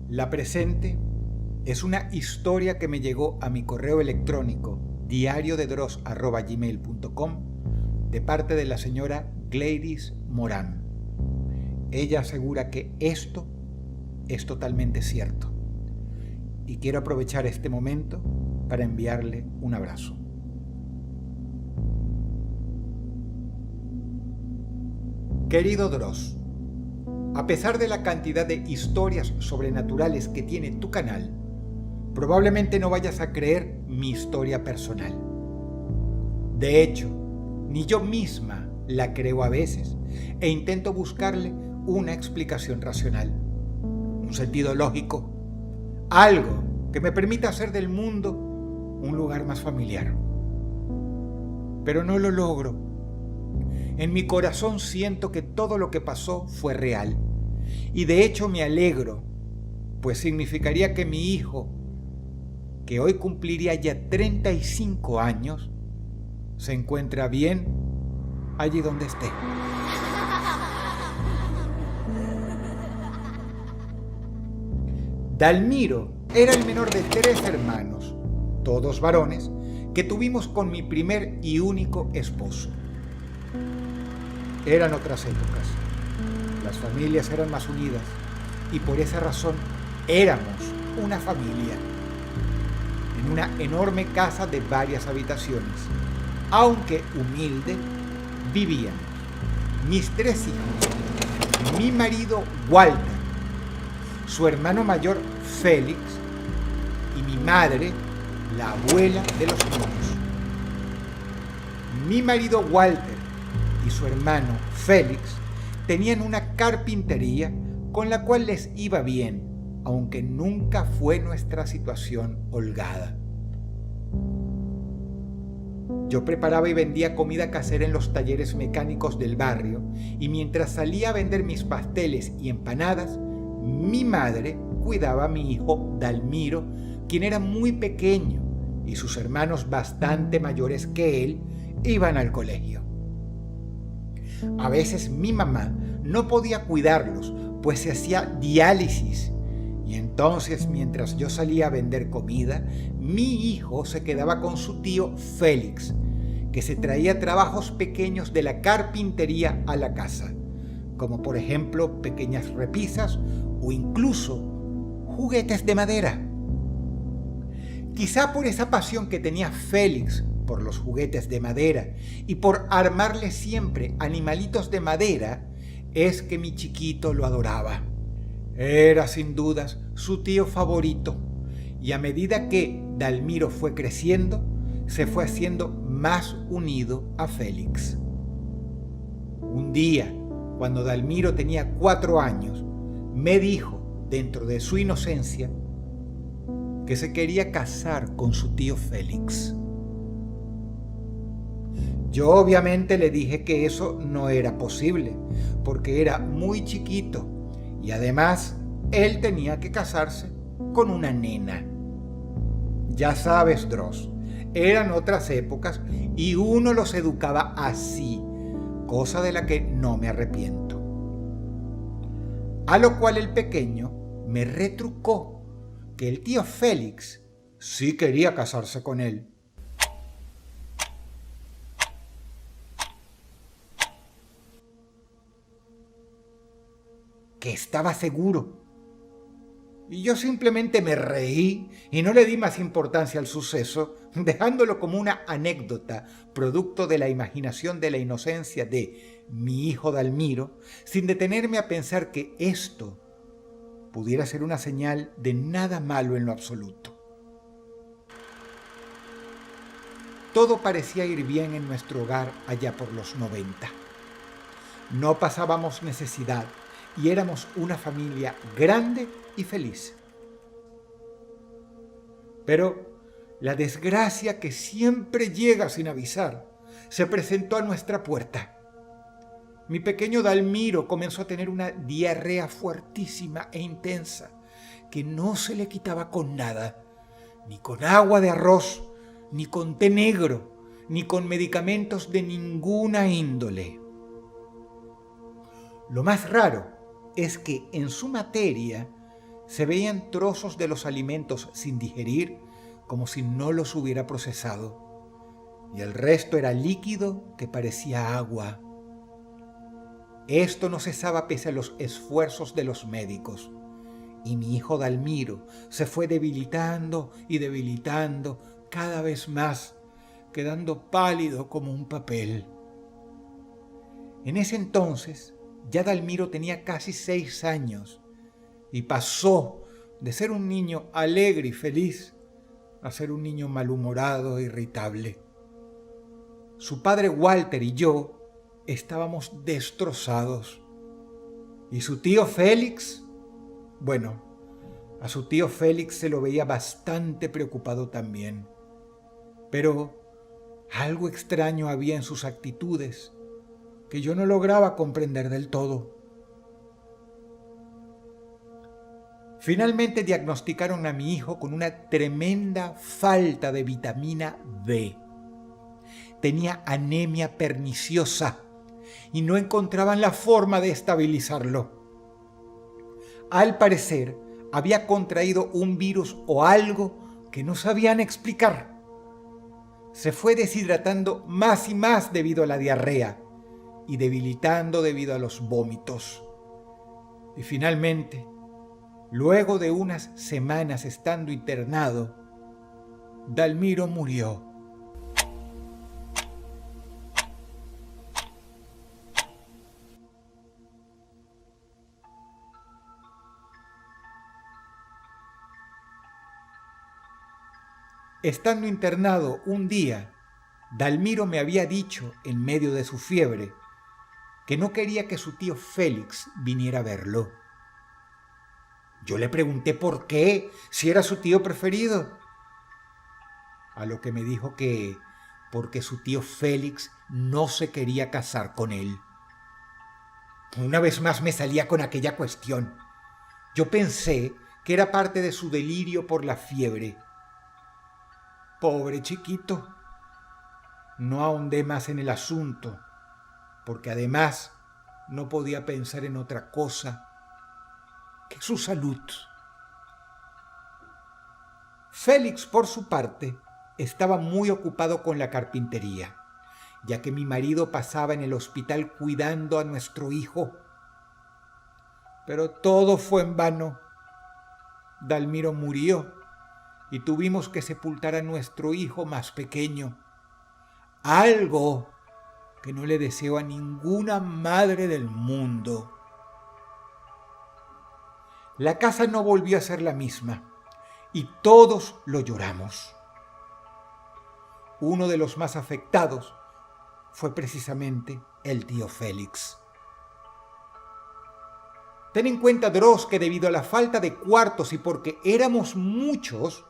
La presente es una historia que me llegó a mi correo electrónico diariodedros@gmail.com de parte de la señora Gladys Morán. Ella asegura que esto es totalmente cierto y quiero aprovechar este momento para enviarle un abrazo. Querido Dross, a pesar de la cantidad de historias sobrenaturales que tiene tu canal, probablemente no vayas a creer mi historia personal. De hecho, ni yo misma la creo a veces e intento buscarle una explicación racional, un sentido lógico, algo que me permita hacer del mundo un lugar más familiar. Pero no lo logro. En mi corazón siento que todo lo que pasó fue real. Y de hecho me alegro, pues significaría que mi hijo, que hoy cumpliría ya 35 años, se encuentra bien allí donde esté. Dalmiro era el menor de 3 hermanos, todos varones, que tuvimos con mi primer y único esposo. Eran otras épocas. Las familias eran más unidas y por esa razón éramos una familia. En una enorme casa de varias habitaciones, aunque humilde, vivíamos mis 3 hijos, mi marido Walter, su hermano mayor Félix y mi madre, la abuela de los niños. Mi marido Walter y su hermano Félix tenían una carpintería con la cual les iba bien, aunque nunca fue nuestra situación holgada. Yo preparaba y vendía comida casera en los talleres mecánicos del barrio y mientras salía a vender mis pasteles y empanadas, mi madre cuidaba a mi hijo Dalmiro, quien era muy pequeño y sus hermanos bastante mayores que él iban al colegio. A veces mi mamá no podía cuidarlos, pues se hacía diálisis. Y entonces, mientras yo salía a vender comida, mi hijo se quedaba con su tío Félix, que se traía trabajos pequeños de la carpintería a la casa, como por ejemplo pequeñas repisas o incluso juguetes de madera. Quizá por esa pasión que tenía Félix por los juguetes de madera y por armarle siempre animalitos de madera, es que mi chiquito lo adoraba. Era sin dudas su tío favorito y a medida que Dalmiro fue creciendo, se fue haciendo más unido a Félix. Un día, cuando Dalmiro tenía 4 años, me dijo, dentro de su inocencia, que se quería casar con su tío Félix. Yo obviamente le dije que eso no era posible, porque era muy chiquito y además él tenía que casarse con una nena. Ya sabes, Dross, eran otras épocas y uno los educaba así, cosa de la que no me arrepiento. A lo cual el pequeño me retrucó que el tío Félix sí quería casarse con él. Que estaba seguro. Y yo simplemente me reí y no le di más importancia al suceso, dejándolo como una anécdota, producto de la imaginación de la inocencia de mi hijo Dalmiro, sin detenerme a pensar que esto pudiera ser una señal de nada malo en lo absoluto. Todo parecía ir bien en nuestro hogar allá por los 90. No pasábamos necesidad y éramos una familia grande y feliz. Pero la desgracia que siempre llega sin avisar se presentó a nuestra puerta. Mi pequeño Dalmiro comenzó a tener una diarrea fuertísima e intensa que no se le quitaba con nada, ni con agua de arroz, ni con té negro, ni con medicamentos de ninguna índole. Lo más raro es que en su materia Se veían trozos de los alimentos sin digerir, como si no los hubiera procesado, y el resto era líquido que parecía agua. Esto no cesaba pese a los esfuerzos de los médicos, y mi hijo Dalmiro se fue debilitando y debilitando cada vez más, quedando pálido como un papel. En ese entonces, ya Dalmiro tenía casi 6 años y pasó de ser un niño alegre y feliz a ser un niño malhumorado e irritable. Su padre Walter y yo estábamos destrozados. ¿Y su tío Félix? Bueno, a su tío Félix se lo veía bastante preocupado también. Pero algo extraño había en sus actitudes que yo no lograba comprender del todo. Finalmente diagnosticaron a mi hijo con una tremenda falta de vitamina D. Tenía anemia perniciosa y no encontraban la forma de estabilizarlo. Al parecer, había contraído un virus o algo que no sabían explicar. Se fue deshidratando más y más debido a la diarrea y debilitando debido a los vómitos. Y finalmente, luego de unas semanas estando internado, Dalmiro murió. Estando internado un día, Dalmiro me había dicho, en medio de su fiebre, que no quería que su tío Félix viniera a verlo. Yo le pregunté por qué, si era su tío preferido. A lo que me dijo que porque su tío Félix no se quería casar con él. Una vez más me salía con aquella cuestión. Yo pensé que era parte de su delirio por la fiebre. Pobre chiquito. No ahondé más en el asunto, porque además no podía pensar en otra cosa que su salud. Félix, por su parte, estaba muy ocupado con la carpintería, ya que mi marido pasaba en el hospital cuidando a nuestro hijo. Pero todo fue en vano. Dalmiro murió y tuvimos que sepultar a nuestro hijo más pequeño. Algo que no le deseo a ninguna madre del mundo. La casa no volvió a ser la misma y todos lo lloramos. Uno de los más afectados fue precisamente el tío Félix. Ten en cuenta, Dross, que debido a la falta de cuartos y porque éramos muchos,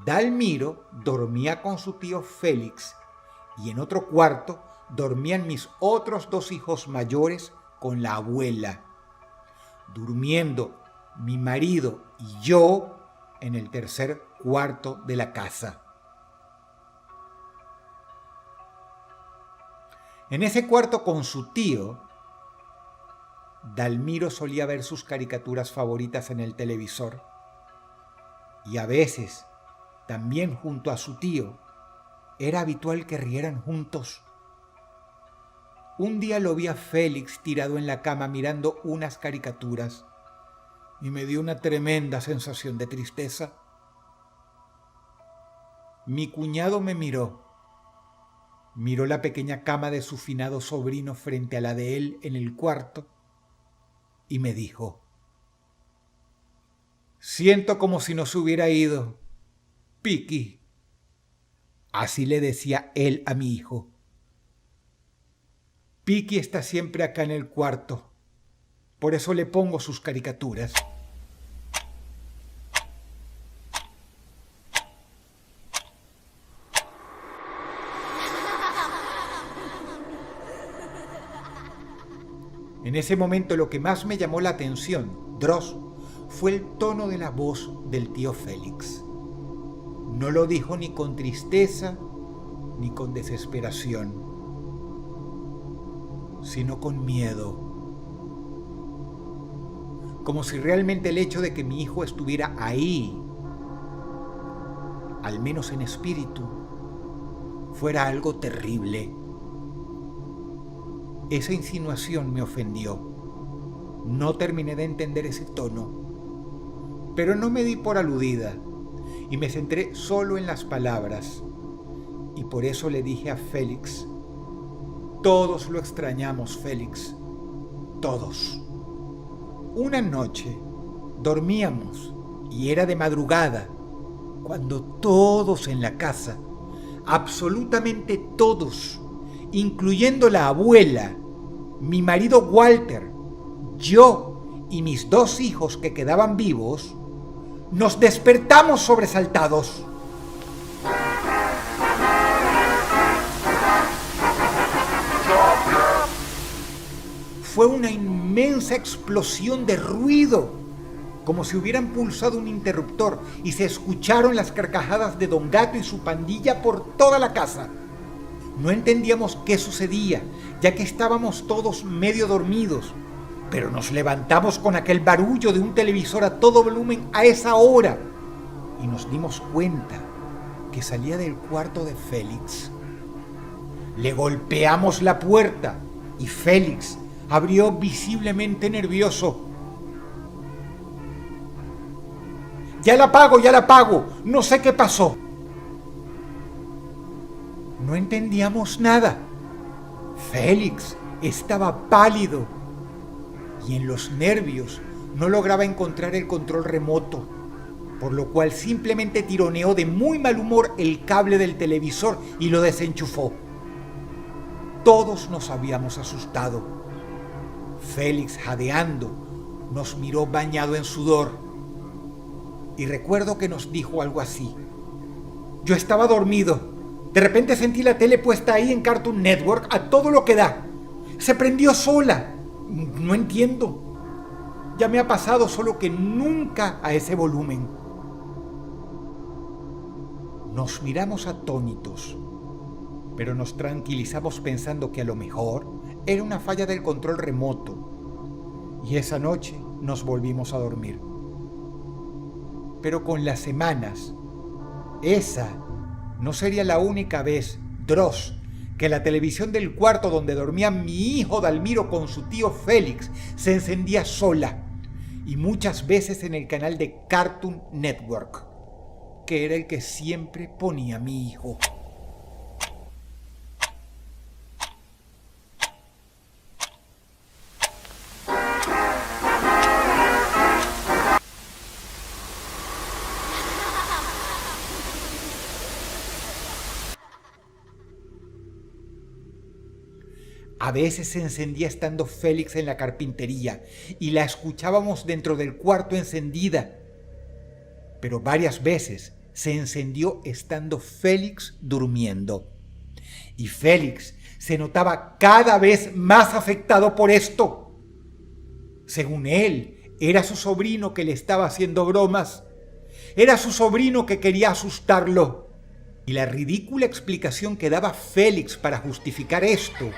Dalmiro dormía con su tío Félix y en otro cuarto dormían mis otros 2 hijos mayores con la abuela, durmiendo mi marido y yo en el tercer cuarto de la casa. En ese cuarto con su tío, Dalmiro solía ver sus caricaturas favoritas en el televisor y a veces, también junto a su tío, era habitual que rieran juntos. Un día lo vi a Félix tirado en la cama mirando unas caricaturas y me dio una tremenda sensación de tristeza. Mi cuñado me miró la pequeña cama de su finado sobrino frente a la de él en el cuarto y me dijo: «Siento como si no se hubiera ido, Piqui». Así le decía él a mi hijo. Piqui está siempre acá en el cuarto, por eso le pongo sus caricaturas. En ese momento lo que más me llamó la atención, Dross, fue el tono de la voz del tío Félix. No lo dijo ni con tristeza ni con desesperación, sino con miedo. como si realmente el hecho de que mi hijo estuviera ahí, al menos en espíritu, fuera algo terrible. Esa insinuación me ofendió. No terminé de entender ese tono, pero no me di por aludida y me centré solo en las palabras. Y por eso le dije a Félix: todos lo extrañamos, Félix, todos. Una noche dormíamos y era de madrugada cuando todos en la casa, absolutamente todos, incluyendo la abuela, mi marido Walter, yo y mis 2 hijos que quedaban vivos, nos despertamos sobresaltados. Fue una inmensa explosión de ruido, como si hubieran pulsado un interruptor, y se escucharon las carcajadas de Don Gato y su pandilla por toda la casa. No entendíamos qué sucedía, ya que estábamos todos medio dormidos, pero nos levantamos con aquel barullo de un televisor a todo volumen a esa hora, y nos dimos cuenta que salía del cuarto de Félix. Le golpeamos la puerta y Félix abrió visiblemente nervioso. Ya la pago, no sé qué pasó. No entendíamos nada. Félix estaba pálido y en los nervios no lograba encontrar el control remoto, por lo cual simplemente tironeó de muy mal humor el cable del televisor y lo desenchufó. Todos nos habíamos asustado. Félix, jadeando, nos miró bañado en sudor y recuerdo que nos dijo algo así: yo estaba dormido, de repente sentí la tele puesta ahí en Cartoon Network a todo lo que da, se prendió sola, no entiendo, ya me ha pasado, solo que nunca a ese volumen. Nos miramos atónitos, pero nos tranquilizamos pensando que a lo mejor era una falla del control remoto, y esa noche nos volvimos a dormir. Pero con las semanas, esa no sería la única vez, Dross, que la televisión del cuarto donde dormía mi hijo Dalmiro con su tío Félix se encendía sola, y muchas veces en el canal de Cartoon Network, que era el que siempre ponía mi hijo. A veces se encendía estando Félix en la carpintería y la escuchábamos dentro del cuarto encendida. Pero varias veces se encendió estando Félix durmiendo. Y Félix se notaba cada vez más afectado por esto. Según él, era su sobrino que le estaba haciendo bromas. Era su sobrino que quería asustarlo. Y la ridícula explicación que daba Félix para justificar esto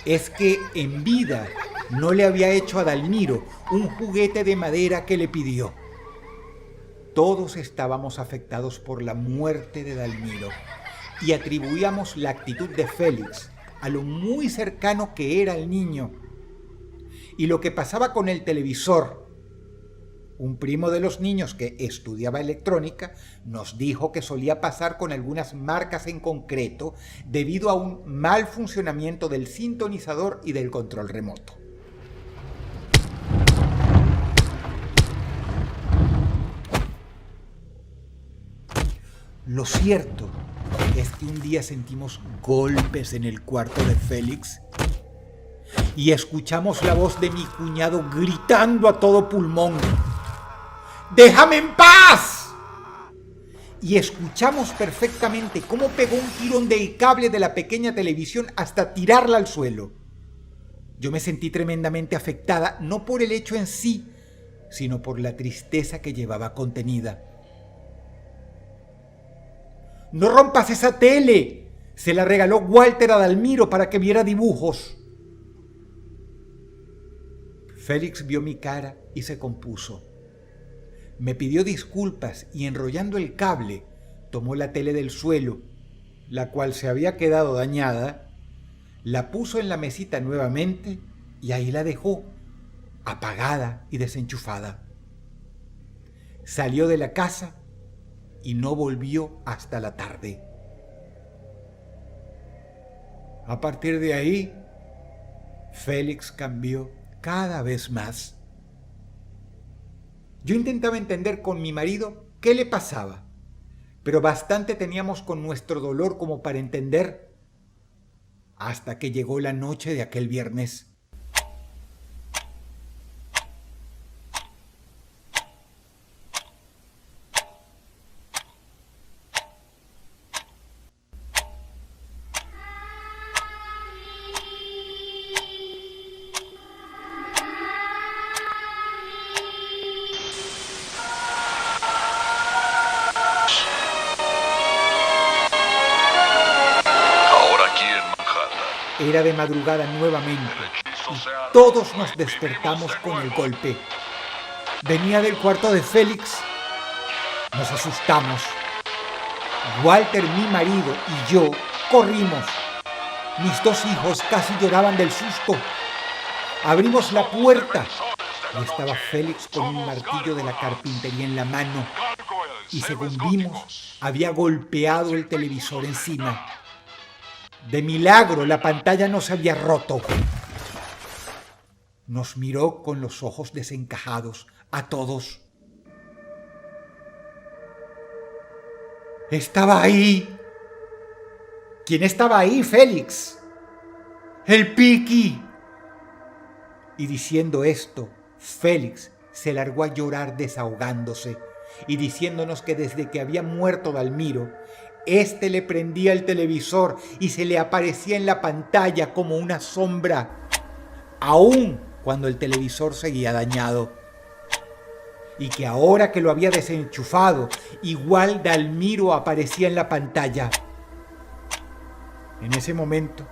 es que en vida no le había hecho a Dalmiro un juguete de madera que le pidió. Todos estábamos afectados por la muerte de Dalmiro y atribuíamos la actitud de Félix a lo muy cercano que era el niño. Y lo que pasaba con el televisor. Un primo de los niños que estudiaba electrónica nos dijo que solía pasar con algunas marcas en concreto debido a un mal funcionamiento del sintonizador y del control remoto. Lo cierto es que un día sentimos golpes en el cuarto de Félix y escuchamos la voz de mi cuñado gritando a todo pulmón: ¡déjame en paz! Y escuchamos perfectamente cómo pegó un tirón del cable de la pequeña televisión hasta tirarla al suelo. Yo me sentí tremendamente afectada, no por el hecho en sí, sino por la tristeza que llevaba contenida. ¡No rompas esa tele! Se la regaló Walter a Dalmiro para que viera dibujos. Félix vio mi cara y se compuso. Me pidió disculpas y enrollando el cable, tomó la tele del suelo, la cual se había quedado dañada, la puso en la mesita nuevamente y ahí la dejó, apagada y desenchufada. Salió de la casa y no volvió hasta la tarde. A partir de ahí, Félix cambió cada vez más. Yo intentaba entender con mi marido qué le pasaba, pero bastante teníamos con nuestro dolor como para entender, hasta que llegó la noche de aquel viernes. Era de madrugada nuevamente y todos nos despertamos con el golpe. Venía del cuarto de Félix. Nos asustamos. Walter, mi marido, y yo corrimos. Mis dos hijos casi lloraban del susto. Abrimos la puerta y estaba Félix con un martillo de la carpintería en la mano y, según vimos, había golpeado el televisor encima. De milagro, la pantalla no se había roto. Nos miró con los ojos desencajados a todos. Estaba ahí. ¿Quién estaba ahí, Félix? ¡El Piqui! Y diciendo esto, Félix se largó a llorar desahogándose y diciéndonos que desde que había muerto Dalmiro, este le prendía el televisor y se le aparecía en la pantalla como una sombra, aún cuando el televisor seguía dañado. Y que ahora que lo había desenchufado, igual Dalmiro aparecía en la pantalla. En ese momento,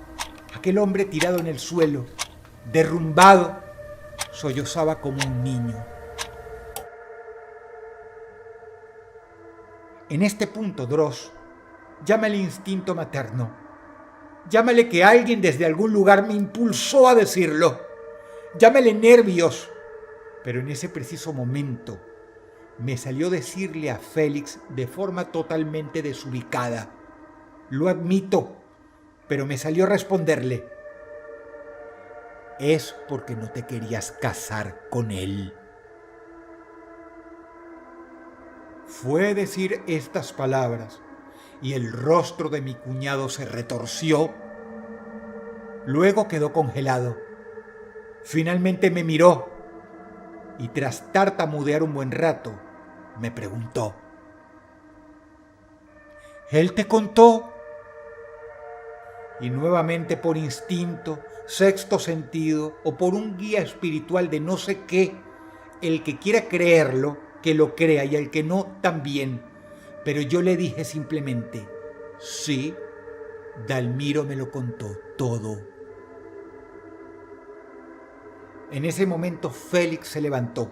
aquel hombre tirado en el suelo, derrumbado, sollozaba como un niño. En este punto, Dross, llámale instinto materno. Llámale que alguien desde algún lugar me impulsó a decirlo. Llámale nervios. Pero en ese preciso momento me salió decirle a Félix de forma totalmente desubicada. Lo admito, pero me salió responderle. Es porque no te querías casar con él. Fue decir estas palabras y el rostro de mi cuñado se retorció. Luego quedó congelado. Finalmente me miró y tras tartamudear un buen rato, me preguntó: ¿él te contó? Y nuevamente por instinto, sexto sentido o por un guía espiritual de no sé qué, el que quiera creerlo, que lo crea y el que no, también. Pero yo le dije simplemente: sí, Dalmiro me lo contó todo. En ese momento Félix se levantó,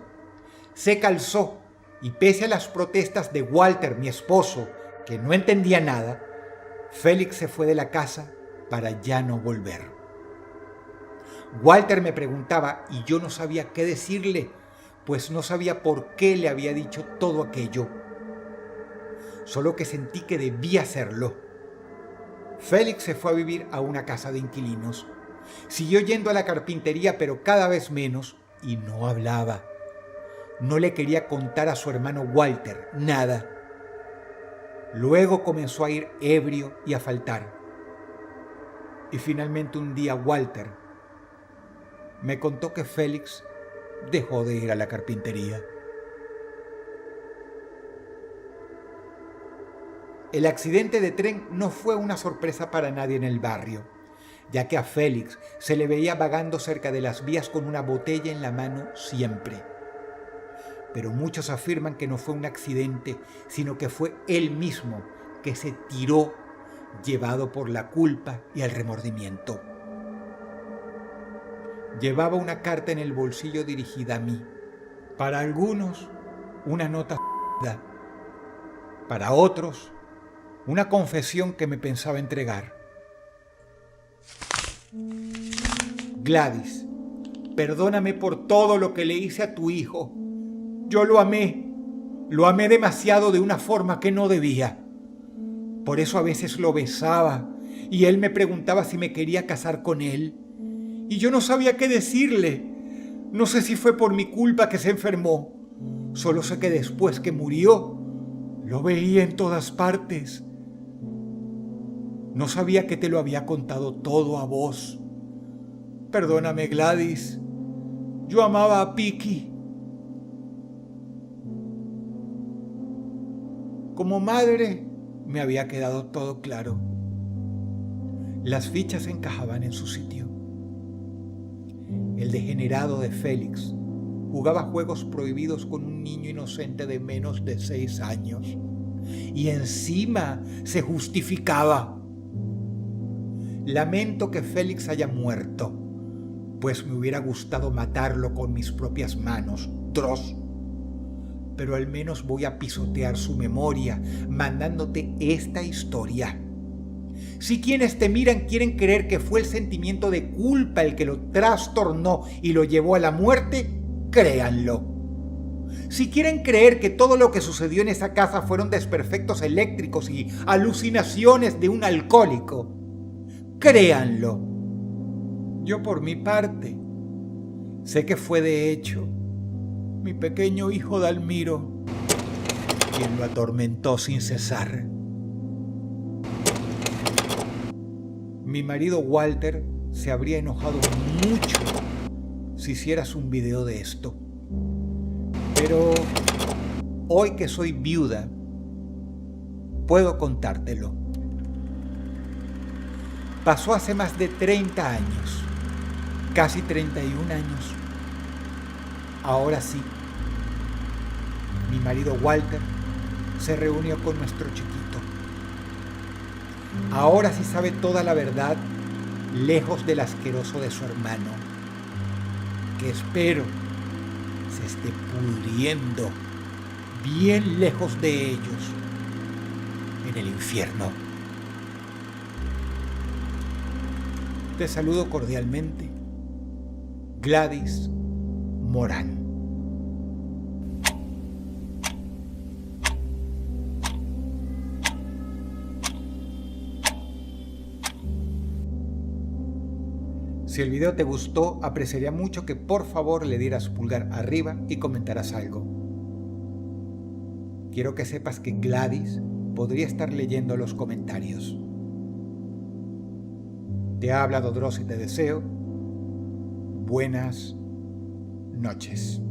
se calzó y pese a las protestas de Walter, mi esposo, que no entendía nada, Félix se fue de la casa para ya no volver. Walter me preguntaba y yo no sabía qué decirle, pues no sabía por qué le había dicho todo aquello. Solo que sentí que debía hacerlo. Félix se fue a vivir a una casa de inquilinos. Siguió yendo a la carpintería, pero cada vez menos, y no hablaba. No le quería contar a su hermano Walter nada. Luego comenzó a ir ebrio y a faltar. Y finalmente un día Walter me contó que Félix dejó de ir a la carpintería. El accidente de tren no fue una sorpresa para nadie en el barrio, ya que a Félix se le veía vagando cerca de las vías con una botella en la mano siempre. Pero muchos afirman que no fue un accidente, sino que fue él mismo que se tiró, llevado por la culpa y el remordimiento. Llevaba una carta en el bolsillo dirigida a mí. Para algunos, una nota f***da. Para otros, una confesión que me pensaba entregar. Gladys, perdóname por todo lo que le hice a tu hijo. Yo lo amé demasiado de una forma que no debía. Por eso a veces lo besaba y él me preguntaba si me quería casar con él. Y yo no sabía qué decirle. No sé si fue por mi culpa que se enfermó. Solo sé que después que murió, lo veía en todas partes. No sabía que te lo había contado todo a vos. Perdóname, Gladys. Yo amaba a Piki. Como madre, me había quedado todo claro. Las fichas encajaban en su sitio. El degenerado de Félix jugaba juegos prohibidos con un niño inocente de menos de 6 años. Y encima se justificaba. Lamento que Félix haya muerto, pues me hubiera gustado matarlo con mis propias manos, Dross. Pero al menos voy a pisotear su memoria mandándote esta historia. Si quienes te miran quieren creer que fue el sentimiento de culpa el que lo trastornó y lo llevó a la muerte, créanlo. Si quieren creer que todo lo que sucedió en esa casa fueron desperfectos eléctricos y alucinaciones de un alcohólico, créanlo. Yo por mi parte, sé que fue de hecho mi pequeño hijo Dalmiro quien lo atormentó sin cesar. Mi marido Walter se habría enojado mucho si hicieras un video de esto. Pero hoy que soy viuda, puedo contártelo. Pasó hace más de 30 años, casi 31 años. Ahora sí, mi marido Walter se reunió con nuestro chiquito. Ahora sí sabe toda la verdad, lejos del asqueroso de su hermano, que espero se esté pudriendo bien lejos de ellos, en el infierno. Te saludo cordialmente, Gladys Morán. Si el video te gustó, apreciaría mucho que por favor le dieras pulgar arriba y comentaras algo. Quiero que sepas que Gladys podría estar leyendo los comentarios. Te ha hablado Dross y te deseo buenas noches.